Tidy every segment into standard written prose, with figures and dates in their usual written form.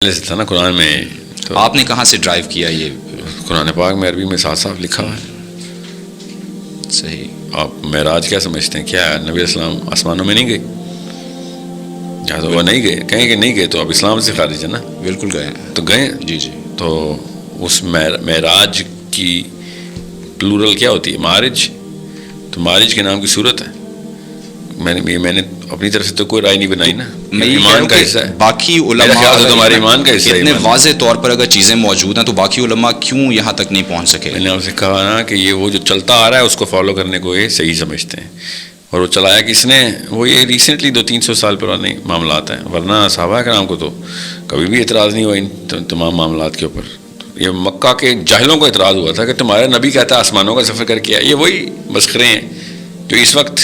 سے تھا نا قرآن میں. تو آپ نے کہاں سے ڈرائیو کیا یہ؟ قرآن پاک میں عربی میں صاف صاف لکھا ہوا ہے. صحیح. آپ معراج کیا سمجھتے ہیں؟ کیا نبی اسلام آسمانوں میں نہیں گئے؟ یا تو وہ نہیں گئے، کہیں کہ نہیں گئے تو اب اسلام سے خارج ہے نا. بالکل گئے. تو گئے. جی جی. تو اس معراج کی پلورل کیا ہوتی ہے؟ معارج. تو معارج کے نام کی صورت ہے. میں نے اپنی طرف سے تو کوئی رائے نہیں بنائی نا. ایمان کا حصہ ہے. باقی علماء تمہارے ایمان کا حصہ ہے. اتنے واضح طور پر اگر چیزیں موجود ہیں تو باقی علماء کیوں یہاں تک نہیں پہنچ سکے؟ میں نے آپ سے کہا نا کہ یہ وہ جو چلتا آ رہا ہے اس کو فالو کرنے کو یہ صحیح سمجھتے ہیں. اور وہ چلایا کس نے؟ وہ یہ ریسنٹلی 200-300 سال پرانے معاملات ہیں. ورنہ صحابہ کرام کو تو کبھی بھی اعتراض نہیں ہوا ان تمام معاملات کے اوپر. یہ مکہ کے جاہلوں کو اعتراض ہوا تھا کہ تمہارا نبی کہتا ہے آسمانوں کا سفر کر کے آیا. یہ وہی مسخرے ہیں جو اس وقت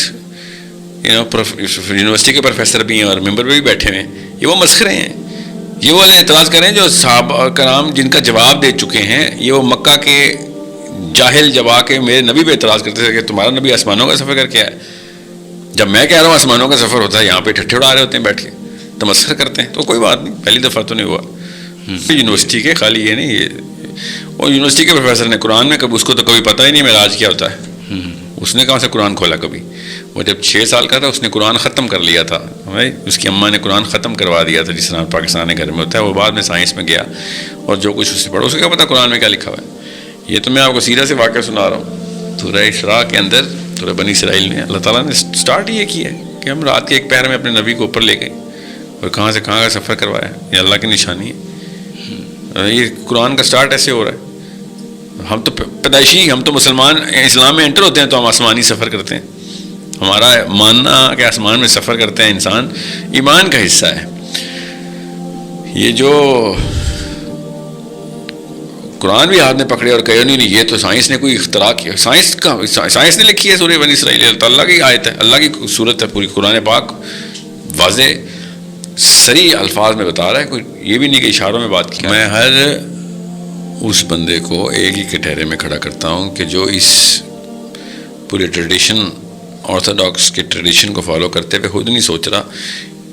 یونیورسٹی کے پروفیسر بھی ہیں اور ممبر پہ بھی بیٹھے ہوئے ہیں. یہ وہ مسخرے ہیں. یہ وہ والے اعتراض کریں جو صحابہ کرام جن کا جواب دے چکے ہیں. یہ وہ مکہ کے جاہل جواب کے میرے نبی پہ اعتراض کرتے تھے کہ تمہارا نبی آسمانوں کا سفر کر کے آیا. جب میں کہہ رہا ہوں آسمانوں کا سفر ہوتا ہے، یہاں پہ ٹھٹھے اڑا رہے ہوتے ہیں بیٹھ کے، تمسخر کرتے ہیں. تو کوئی بات نہیں، پہلی دفعہ تو نہیں ہوا. یونیورسٹی کے خالی یہ نہیں، یہ وہ یونیورسٹی کے پروفیسر نے قرآن میں کبھی اس کو تو کبھی پتہ ہی نہیں معراج کیا ہوتا ہے. اس نے کہاں سے قرآن کھولا کبھی؟ وہ جب 6 سال کا تھا اس نے قرآن ختم کر لیا تھا. اس کی اماں نے قرآن ختم کروا دیا تھا، جس طرح پاکستان کے گھر میں ہوتا ہے. وہ بعد میں سائنس میں گیا اور جو کچھ اس سے پڑھا، اسے کیا پتا قرآن میں کیا لکھا ہوا ہے. یہ تو میں آپ کو سیدھا سے واقعہ سنا رہا ہوں. سورہ اسراء کے اندر، سورہ بنی اسرائیل میں اللہ تعالیٰ نے سٹارٹ یہ کیا ہے کہ ہم رات کے ایک پہر میں اپنے نبی کو اوپر لے گئے اور کہاں سے کہاں کا سفر کروایا. یہ اللہ کی نشانی ہے. یہ قرآن کا سٹارٹ ایسے ہو رہا ہے. ہم تو پیدائشی، ہم تو مسلمان اسلام میں انٹر ہوتے ہیں تو ہم آسمانی سفر کرتے ہیں. ہمارا ماننا کہ آسمان میں سفر کرتے ہیں انسان ایمان کا حصہ ہے. یہ جو قرآن بھی ہاتھ میں پکڑے اور کہے نہیں یہ تو سائنس نے کوئی اختراع کیا. سائنس نے لکھی ہے سورہ بنی اسرائیل. اللہ کی آیت ہے، اللہ کی صورت ہے پوری. قرآن پاک واضح صریح الفاظ میں بتا رہا ہے. کوئی یہ بھی نہیں کہ اشاروں میں بات کی. میں ہر اس بندے کو ایک ہی کٹہرے میں کھڑا کرتا ہوں کہ جو اس پورے ٹریڈیشن، آرتھوڈاکس کے ٹریڈیشن کو فالو کرتے ہوئے خود نہیں سوچ رہا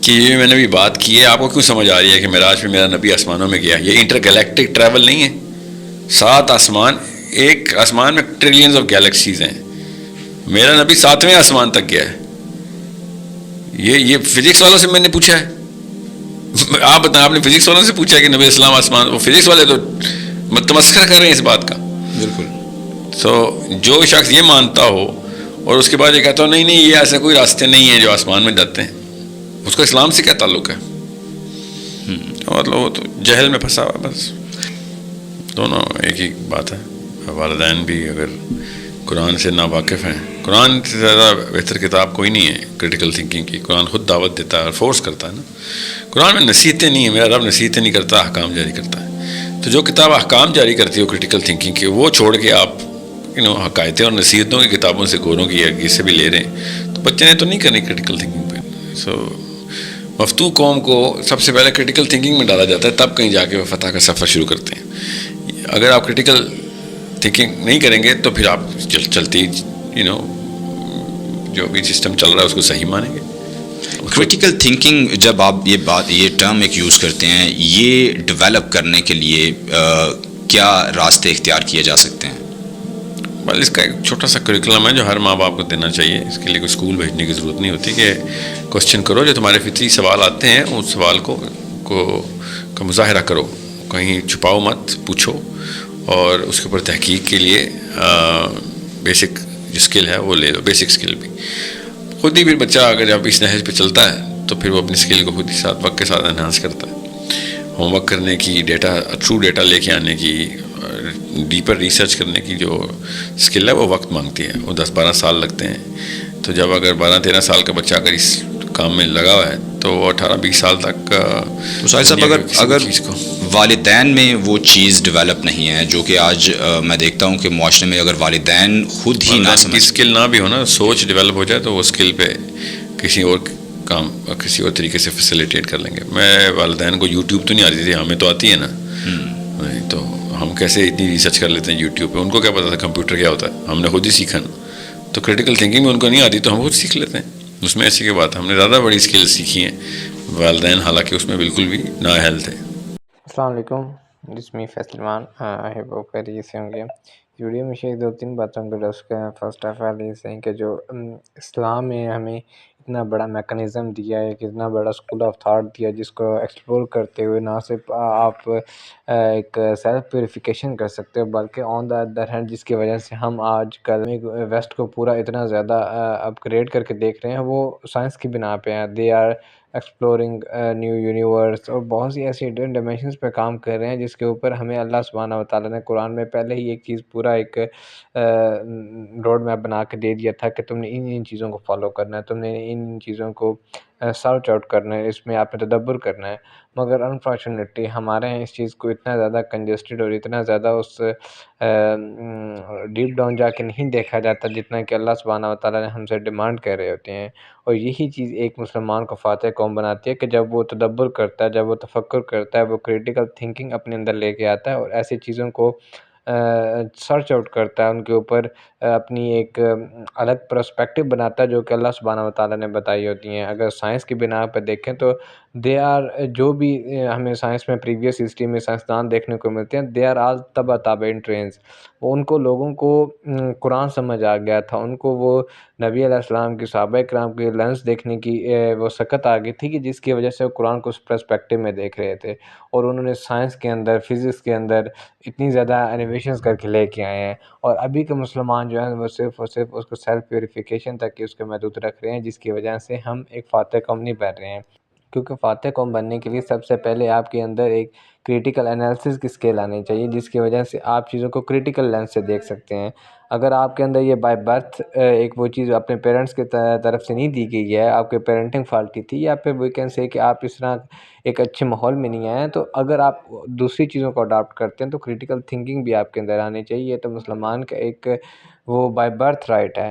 کہ یہ میں نے بھی بات کی ہے. آپ کو کیوں سمجھ آ رہی ہے کہ معراج میں میرا نبی آسمانوں میں گیا؟ یہ انٹر گلیکٹک ٹریول نہیں ہے. 7 آسمان، ایک آسمان میں ٹریلینز آف گیلیکسیز ہیں. میرا نبی 7ویں آسمان تک گیا ہے. یہ فزکس والوں سے میں نے پوچھا ہے. آپ بتائیں، آپ نے فزکس والوں سے پوچھا ہے کہ نبی اسلام آسمان؟ وہ فزکس والے تو تمسخر کر رہے ہیں اس بات کا. بالکل. تو جو شخص یہ مانتا ہو اور اس کے بعد یہ کہتا ہو نہیں یہ ایسے کوئی راستے نہیں ہیں جو آسمان میں جاتے ہیں، اس کا اسلام سے کیا تعلق ہے؟ مطلب وہ تو جہل میں پھنسا ہوا. بس دونوں ایک ہی بات ہے. والدین بھی اگر قرآن سے ناواقف ہیں، قرآن سے زیادہ بہتر کتاب کوئی نہیں ہے کریٹیکل تھنکنگ کی. قرآن خود دعوت دیتا ہے اور فورس کرتا ہے نا. قرآن میں نصیحتیں نہیں ہیں. میرا رب نصیحتیں نہیں کرتا، احکام جاری کرتا ہے. تو جو کتاب احکام جاری کرتی ہے کریٹیکل تھنکنگ کے، وہ چھوڑ کے آپ حقائقیں اور نصیحتوں کی کتابوں سے گوروں کی یا سے بھی لے رہے ہیں، تو بچے نے تو نہیں کرنی کریٹیکل تھنکنگ پہ. سو مفتو قوم کو سب سے پہلے کریٹیکل تھنکنگ میں ڈالا جاتا ہے، تب کہیں جا کے وہ فتح کا سفر شروع کرتے ہیں. اگر آپ کریٹیکل تھنکنگ نہیں کریں گے تو پھر آپ چلتی جو بھی سسٹم چل رہا ہے اس کو صحیح مانیں گے. کریٹیکل تھنکنگ جب آپ یہ ٹرم ایک یوز کرتے ہیں، یہ ڈیولپ کرنے کے لیے کیا راستے اختیار کیے جا سکتے ہیں؟ بس اس کا ایک چھوٹا سا کریکولم ہے جو ہر ماں باپ کو دینا چاہیے. اس کے لیے کوئی اسکول بھیجنے کی ضرورت نہیں ہوتی کہ کوشچن کرو. جو تمہارے فطری سوال آتے ہیں اس سوال کا مظاہرہ کرو، کہیں چھپاؤ مت، پوچھو اور اس کے اوپر تحقیق کے لیے بیسک جو اسکل ہے وہ لے لو. بیسک اسکل بھی خود ہی پھر بچہ اگر جب اس نہج پہ چلتا ہے تو پھر وہ اپنی اسکل کو خود ہی وقت کے ساتھ انہانس کرتا ہے. ہوم ورک کرنے کی، ٹرو ڈیٹا لے کے آنے کی، ڈیپر ریسرچ کرنے کی جو اسکل ہے وہ وقت مانگتی ہے. وہ 10-12 سال لگتے ہیں. تو جب اگر 12-13 سال کا بچہ اگر اس کام میں لگا ہوا ہے تو وہ 18-20 سال تک تو شاید صاحب اگر والدین میں وہ چیز ڈیولپ نہیں ہے، جو کہ آج میں دیکھتا ہوں کہ معاشرے میں اگر والدین خود ہی نہ سمجھ اسکل نہ بھی ہو نا، سوچ ڈیولپ ہو جائے تو وہ اسکل پہ کسی اور کام کسی اور طریقے سے فیسیلیٹیٹ کر لیں گے. میں والدین کو یوٹیوب تو نہیں آتی تھی، ہمیں تو آتی ہے نا. تو ہم کیسے اتنی ریسرچ کر لیتے ہیں یوٹیوب پہ؟ ان کو کیا پتا تھا کمپیوٹر کیا ہوتا ہے؟ ہم نے خود ہی سیکھا نا. تو کریٹیکل تھنکنگ میں ان کو نہیں آتی تو ہم خود سیکھ لیتے ہیں. اس میں ایسی کی بات ہے، ہم نے زیادہ بڑی اسکل سیکھی ہیں. والدین حالانکہ اس میں بالکل بھی نا اہل تھے. السلام علیکم. دس می فیصلمان. آئی ہوپ آپ خیریت سے ہوں گے. اس ویڈیو میں شیخ 2-3 باتوں کو ڈسکس کریں. فرسٹ آف آل یہ ہیں کہ جو اسلام میں ہمیں اتنا بڑا میکنزم دیا ہے، کہ اتنا بڑا اسکول آف تھاٹ دیا، جس کو ایکسپلور کرتے ہوئے نہ صرف آپ ایک سیلف پیوریفیکیشن کر سکتے ہو، بلکہ آن دا ادر ہینڈ جس کی وجہ سے ہم آج کل ویسٹ کو پورا اتنا زیادہ اپ گریڈ کر کے دیکھ رہے ہیں، وہ سائنس کی بنا پہ ہیں. They are exploring new universe, اور بہت سی ایسی ہڈن ڈائمینشنس پہ کام کر رہے ہیں، جس کے اوپر ہمیں اللہ سبحانہ و تعالیٰ نے قرآن میں پہلے ہی ایک چیز پورا ایک روڈ میپ بنا کے دے دیا تھا کہ تم نے ان چیزوں کو فالو کرنا ہے، تم نے ان چیزوں کو سارٹ آؤٹ کرنا ہے، اس میں آپ نے تدبر کرنا ہے. مگر انفارچونیٹلی ہمارے یہاں اس چیز کو اتنا زیادہ کنجسٹڈ اور اتنا زیادہ اس ڈیپ ڈاؤن جا کے نہیں دیکھا جاتا، جتنا کہ اللہ سبحانہ و تعالیٰ نے ہم سے ڈیمانڈ کر رہے ہوتے ہیں. اور یہی چیز ایک مسلمان کو فاتح قوم بناتی ہے، کہ جب وہ تدبر کرتا ہے، جب وہ تفکر کرتا ہے، وہ کریٹیکل تھنکنگ اپنے اندر لے کے آتا ہے، اور ایسی چیزوں کو سرچ آؤٹ کرتا ہے، ان کے اوپر اپنی ایک الگ پرسپیکٹو بناتا ہے، جو کہ اللہ سبحانہ و تعالیٰ نے بتائی ہوتی ہیں. اگر سائنس کی بنا پہ دیکھیں تو دے آر جو بھی ہمیں سائنس میں پریویس ہسٹری میں سائنسدان دیکھنے کو ملتے ہیں، دے آر آل تابعین ٹرینز. ان کو لوگوں کو قرآن سمجھ آ گیا تھا، ان کو وہ نبی علیہ السلام کی، صحابہ کرام کی لینس دیکھنے کی وہ سکت آ گئی تھی، کہ جس کی وجہ سے وہ قرآن کو اس پرسپیکٹو میں دیکھ رہے تھے. اور انہوں نے سائنس کے اندر، فزکس کے اندر اتنی زیادہ انوویشنز کر کے لے کے آئے ہیں. اور ابھی کے مسلمان جو ہیں وہ صرف اور صرف اس کو سیلف پیوریفیکیشن تک کی اس کے محدود رکھ رہے ہیں، جس کی وجہ سے ہم ایک فاتح قوم نہیں بن رہے ہیں. کیونکہ فاتح قوم بننے کے لیے سب سے پہلے آپ کے اندر ایک کریٹیکل انالیسس کی اسکل آنی چاہیے، جس کی وجہ سے آپ چیزوں کو کریٹیکل لینس سے دیکھ سکتے ہیں. اگر آپ کے اندر یہ بائی برتھ ایک وہ چیز اپنے پیرنٹس کی طرف سے نہیں دی گئی ہے، آپ کے پیرنٹنگ فالٹی تھی، یا پھر وی کین سے کہ آپ اس طرح ایک اچھے ماحول میں نہیں آئے ہیں، تو اگر آپ دوسری چیزوں کو اڈاپٹ کرتے ہیں تو کریٹیکل تھنکنگ بھی آپ کے اندر آنی چاہیے. تو مسلمان کا ایک وہ بائی برتھ رائٹ ہے.